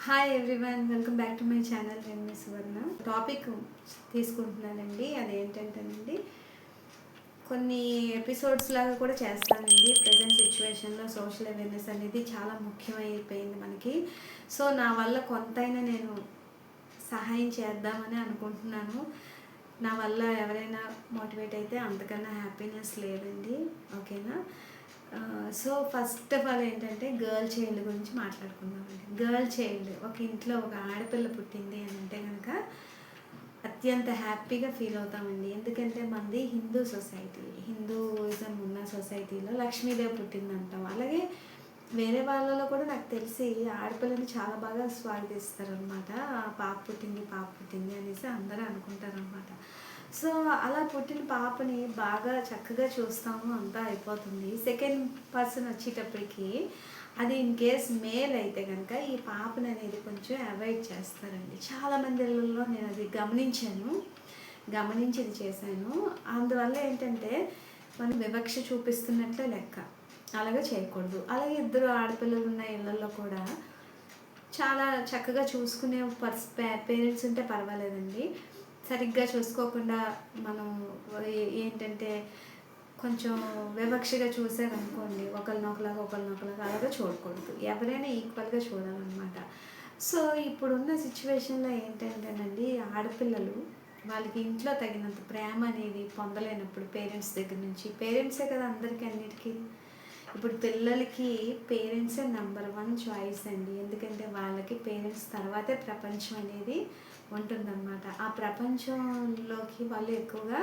Hi everyone, welcome back to my channel. నేను మీ సువర్ణ. Topic తీసుకుంటున్నానండి. అదేంటంటేనండి, కొన్ని ఎపిసోడ్స్ లాగా కూడా చేస్తానండి. ప్రజెంట్ సిచ్యువేషన్లో సోషల్ అవేర్నెస్ అనేది చాలా ముఖ్యమైపోయింది మనకి. సో నా వల్ల కొంతైనా నేను సహాయం చేద్దామని అనుకుంటున్నాను. నా వల్ల ఎవరైనా మోటివేట్ అయితే అంతకన్నా హ్యాపీనెస్ లేదండి. ఓకేనా? సో ఫస్ట్ ఆఫ్ ఆల్ ఏంటంటే, గర్ల్ చైల్డ్ గురించి మాట్లాడుకుందామండి. గర్ల్ చైల్డ్, ఒక ఇంట్లో ఒక ఆడపిల్ల పుట్టింది అని అంటే కనుక అత్యంత హ్యాపీగా ఫీల్ అవుతామండి. ఎందుకంటే మనది హిందూ సొసైటీ, హిందూయిజం ఉన్న సొసైటీలో లక్ష్మీదేవి పుట్టిందంటాం. అలాగే వేరే వాళ్ళలో కూడా నాకు తెలిసి ఆడపిల్లని చాలా బాగా స్వాగతిస్తారు అనమాట. పాప పుట్టింది అనేసి అందరూ అనుకుంటారనమాట. సో అలా పుట్టిన పాపని బాగా చక్కగా చూస్తాము, అంతా అయిపోతుంది. సెకండ్ పర్సన్ వచ్చేటప్పటికి అది ఇన్ కేస్ మేల్ అయితే కనుక ఈ పాపని అనేది కొంచెం అవాయిడ్ చేస్తారండి. చాలామంది ఇళ్ళల్లో నేను అది గమనించి ఇది చేశాను. అందువల్ల ఏంటంటే మనం వివక్ష చూపిస్తున్నట్లే లెక్క. అలాగే చేయకూడదు. అలాగే ఇద్దరు ఆడపిల్లలు ఉన్న ఇళ్ళల్లో కూడా చాలా చక్కగా చూసుకునే పేరెంట్స్ ఉంటే పర్వాలేదండి. సరిగ్గా చూసుకోకుండా మనం ఏంటంటే కొంచెం వివక్షగా చూసారనుకోండి, ఒకరినొకలాగా అలాగా చూడకూడదు. ఎవరైనా ఈక్వల్గా చూడాలన్నమాట. సో ఇప్పుడున్న సిచ్యువేషన్లో ఏంటంటేనండి, ఆడపిల్లలు వాళ్ళకి ఇంట్లో తగినంత ప్రేమ అనేది పొందలేనప్పుడు పేరెంట్స్ దగ్గర నుంచి, పేరెంట్సే కదా అందరికీ అన్నిటికీ. ఇప్పుడు పిల్లలకి పేరెంట్సే నెంబర్ 1 చాయిస్ అండి. ఎందుకంటే వాళ్ళకి పేరెంట్స్ తర్వాతే ప్రపంచం అనేది ఉంటుందన్నమాట. ఆ ప్రపంచంలోకి వాళ్ళు ఎక్కువగా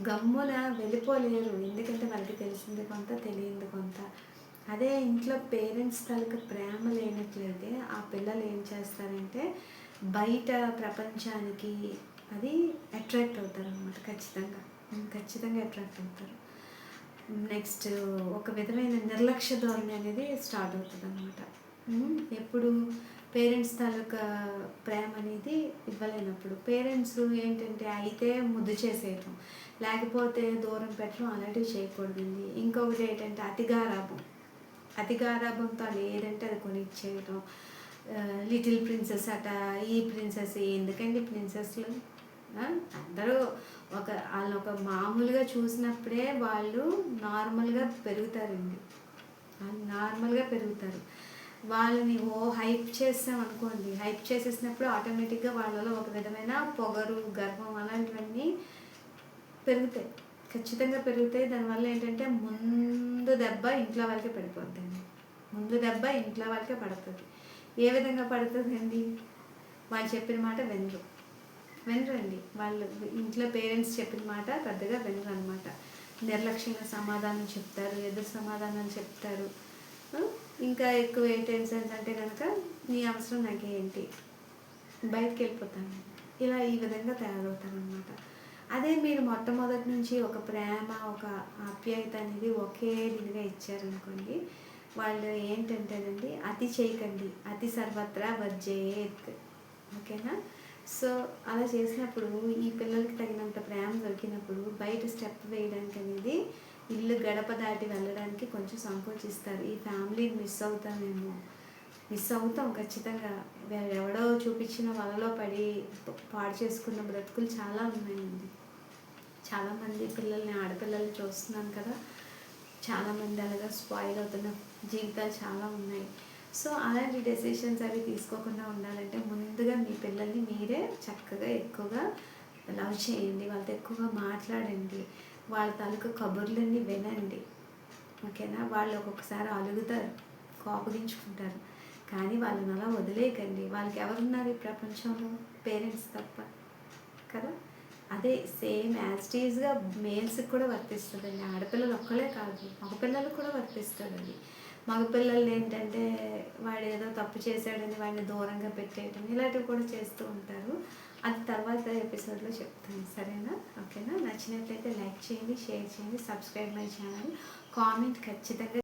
గమ్మున వెళ్ళిపోలేరు. ఎందుకంటే వాళ్ళకి తెలిసింది కొంత, తెలియంది కొంత. అదే ఇంట్లో పేరెంట్స్ తాలూకు ప్రేమ లేనట్లయితే ఆ పిల్లలు ఏం చేస్తారంటే బయట ప్రపంచానికి అది అట్రాక్ట్ అవుతారు అనమాట. ఖచ్చితంగా అట్రాక్ట్ అవుతారు. నెక్స్ట్ ఒక విధమైన నిర్లక్ష్య ధోరణి అనేది స్టార్ట్ అవుతుంది అనమాట. ఎప్పుడు పేరెంట్స్ తాలూకా ప్రేమ అనేది ఇవ్వలేనప్పుడు పేరెంట్స్ ఏంటంటే అయితే ముద్దు చేసేయటం, లేకపోతే దూరం పెట్టడం, అలాంటివి చేయకూడదండి. ఇంకొకటి ఏంటంటే అతిగారాభంతో అది ఏదంటే అది కొనిచ్చేయటం. లిటిల్ ప్రిన్సెస్ అట, ఈ ప్రిన్సెస్, ఎందుకండి ప్రిన్సెస్లు? అందరూ వాళ్ళని ఒక మామూలుగా చూసినప్పుడే వాళ్ళు నార్మల్గా పెరుగుతారండి. వాళ్ళని హైప్ చేసామనుకోండి, హైప్ చేసేసినప్పుడు ఆటోమేటిక్గా వాళ్ళలో ఒక విధమైన పొగరు, గర్వం అలాంటివన్నీ పెరుగుతాయి. ఖచ్చితంగా పెరుగుతాయి. దానివల్ల ఏంటంటే ముందు దెబ్బ ఇంట్లో వాళ్ళకే పడుతుంది. ఏ విధంగా పడుతుందండి? వాళ్ళు చెప్పిన మాట వినరండి. వాళ్ళు ఇంట్లో పేరెంట్స్ చెప్పిన మాట పెద్దగా వినరు అనమాట. నిర్లక్ష్యంగా సమాధానం చెప్తారు, ఎదురు సమాధానాలు చెప్తారు. ఇంకా ఎక్కువ టెన్షన్స్ అంటే కనుక నీ అవసరం నాకేంటి, బయటకు వెళ్ళిపోతాను, ఈ విధంగా తయారవుతారనమాట. అదే మీరు మొట్టమొదటి నుంచి ఒక ప్రేమ, ఒక ఆప్యాయత అనేది ఒకే విధిగా ఇచ్చారనుకోండి, వాళ్ళు ఏంటంటేనండి, అతి చేయకండి, అతి సర్వత్రా వర్జేత్. ఓకేనా? సో అలా చేసినప్పుడు ఈ పిల్లలకి తగినంత ప్రేమ దొరికినప్పుడు బయట స్టెప్ వేయడానికి అనేది, ఇల్లు గడప దాటి వెళ్ళడానికి కొంచెం సంకోచిస్తారు. ఈ ఫ్యామిలీని మిస్ అవుతాం ఖచ్చితంగా. ఎవడో చూపించిన వలలో పడి పాడు చేసుకున్న బ్రతుకులు చాలా ఉన్నాయండి. చాలామంది ఆడపిల్లల్ని చూస్తున్నాను కదా, చాలామంది అలాగా స్పాయిల్ అవుతున్న జీవితాలు చాలా ఉన్నాయి. సో అలాంటి డెసిషన్స్ అవి తీసుకోకుండా ఉండాలంటే ముందుగా మీ పిల్లల్ని మీరే చక్కగా ఎక్కువగా లవ్ చేయండి, వాళ్ళతో ఎక్కువగా మాట్లాడండి, వాళ్ళ తాలూకు కబుర్లన్నీ వినండి. ఓకేనా? వాళ్ళు ఒక్కొక్కసారి అలుగుతారు, కోపగించుకుంటారు, కానీ వాళ్ళని అలా వదిలేయకండి. వాళ్ళకి ఎవరున్నారు ఈ ప్రపంచంలో? పేరెంట్స్ తప్ప కదా. అదే సేమ్ యాజ్టీజ్గా మేల్స్కి కూడా వర్తిస్తుందండి. ఆడపిల్లలు ఒక్కలే కాదు, మగపిల్లలకు కూడా వర్తిస్తుందండి. మగపిల్లలు ఏంటంటే వాడు ఏదో తప్పు చేశాడని వాడిని దూరంగా పెట్టేయటం, ఇలాంటివి కూడా చేస్తూ ఉంటారు. అది తర్వాత ఎపిసోడ్లో చెప్తాను, సరేనా? ఓకేనా? నచ్చినట్లయితే లైక్ చేయండి, షేర్ చేయండి, సబ్స్క్రైబ్ మై ఛానల్, కామెంట్ ఖచ్చితంగా